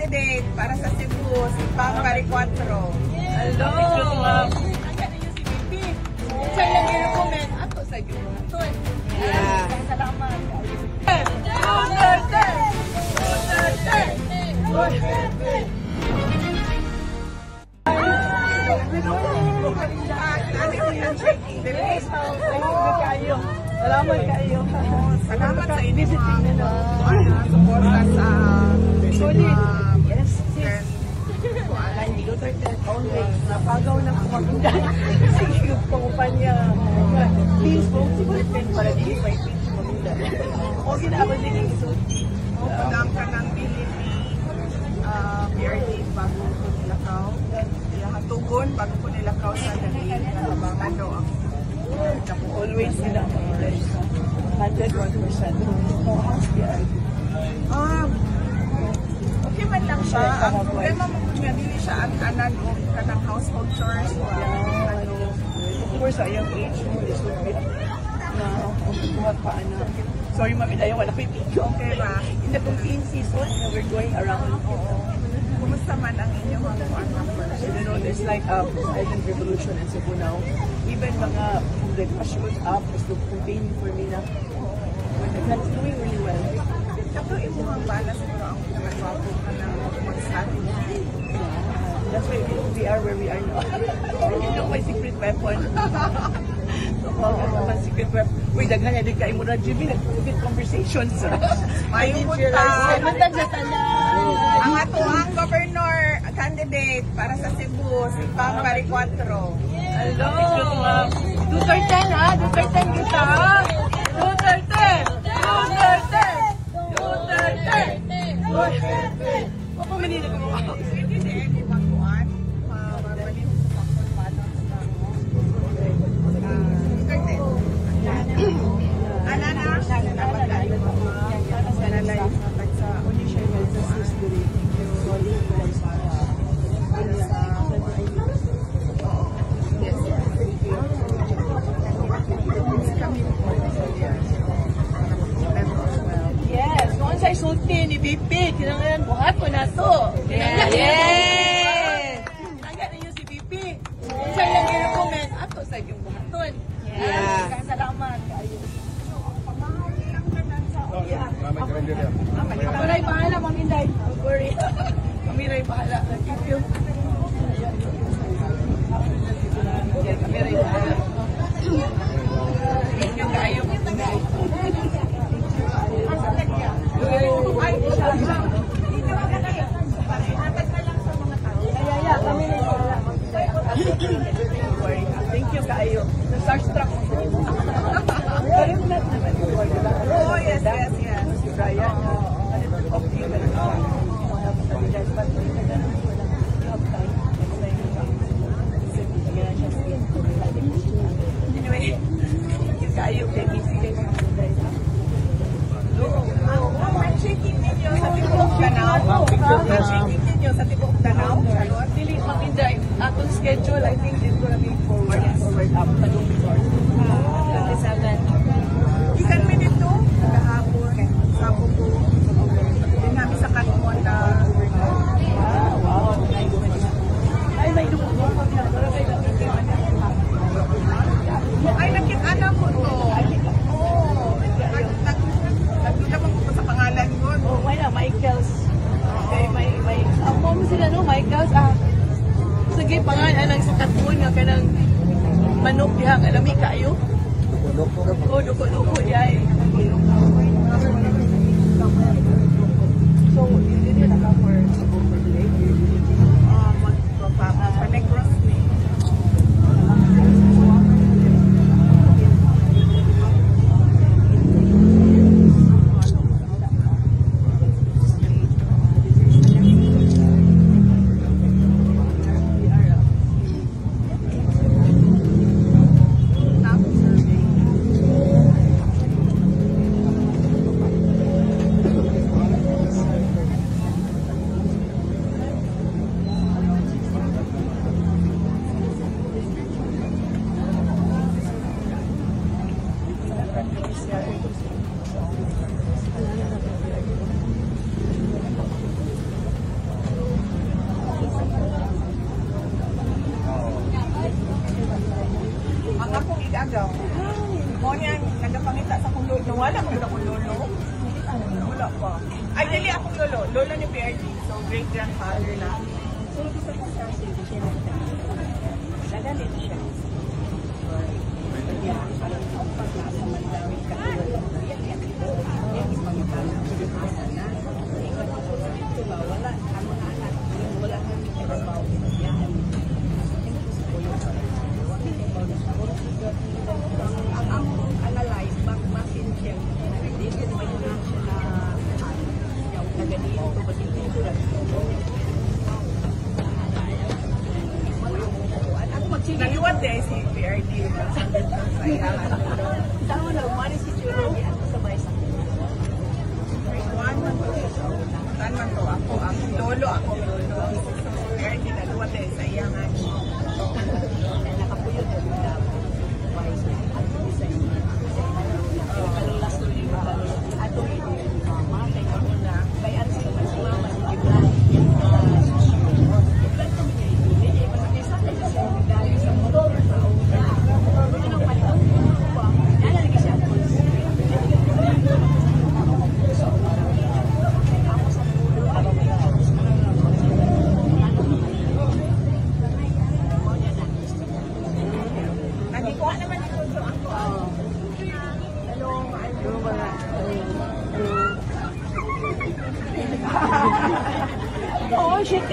candidate para sa Cebu, si Pang Baricuatro. Hello! Ang ganda yung si Bibi. Siya lang i-recommend ato sa Jumaton. Yeah. Salamat. Duterte! Duterte! Duterte! Salamat kayo. Salamat sa inyo mga suporta sa Solid. Yes. Duterte always napagaw ng kumagundan. Sige yung pangupanya. Please vote si Duterte para di may pitch magundan. O ginagawa din yung isulti. Padam ka ng bili ni PRD bago ko nilakaw. Tugon bago ko nilakaw sa dali. Nalabangan daw ang Always sila 101%. Okay man lang siya. Ang problema mo kung hindi siya ang anan o kanang household chores. Of course, sa young age, this would be na kumat pa anak. Sorry, Mami Dayo, wala ko yung video. Okay ba? In the campaign season, we're going around. Kumusta man ang inyong numbers? You know, there's like silent revolution in Cebu now. Even mga shows up, is to campaign for me na. That's doing really well. Kato imuhang bala siguro ang nagwapo ka na mag-strategy. That's why we are where we are now. You know my secret weapon. So, my secret weapon. Uy, daghan niya din kayo mo na, Jimmy, nag-secret conversations. May punta. Matag sa tanan. Ang ato ang governor candidate para sa Cebu, si Pang Baricuatro. Hello! Duterte ha? Duterte kita ha? Duterte! Duterte! Duterte! Duterte! Opo, manila ko ako. Hindi din, ibaguan. Mabalin sa sakon paano sa Duterte. Ana na? Dapat tayo sa lalay sa Unisha Wells History. Yes, noon sa isulti ni BP, kinangalan buhat ko na to. Yes! Ang ganda yung si BP. Siya lang i-recommend ato sa yung buhaton. Yeah. Salamat kayo. Yeah. Kamiray bahala, Ma'am Inday. Don't worry. Kamiray bahala. Thank you. Kamiray bahala. Thank you kayo. Thank you kayo. Starstruck mo. Oh, yes, yes, yes. Si Brian, anyway, kayo kay busy kayo. Ang shaking ninyo sa Tibok Danao. Ang shaking ninyo sa Tibok Danao. Dili makinday atong schedule, I think it's gonna be forward up Padong Resort. 27. Ikan mi dito, kahapon, sa Bugo. Din namin sa Kanuan na Wow. Ay, may dumugong pag ay, nakit-anak ko to. Oo. Nagdudaman ko sa pangalan ko. oh, why na, Michael's. Okay, may mom sila, no? Michael's, sige, pangalan ang sakatuon nga kanang manok diha, alami kayo? Oh, duko-duko, yay. So, hindi nila naka-for today? Panegros ni. Ay, dili akong lolo. Lolo ni PRD. So, great-grandfather lang. Naliwat din si PRD. Tahu na, mari si Churo di ako sabay sa One man to. Tan man to. Ako, ang lolo, ako lolo. So, PRD, naliwat din sa iyangan. nakapuyod ko na wise at isa ni kalula story ba ato ito mama kay ako na kay ano si mama si Gibran Gibran ko niya ito hindi kasi sa akin dahil sa motor sa una ano nang palitaw ko ba nalagay siya ako sa pulo ako Nagikuha naman ito so ako. Hello, oh shit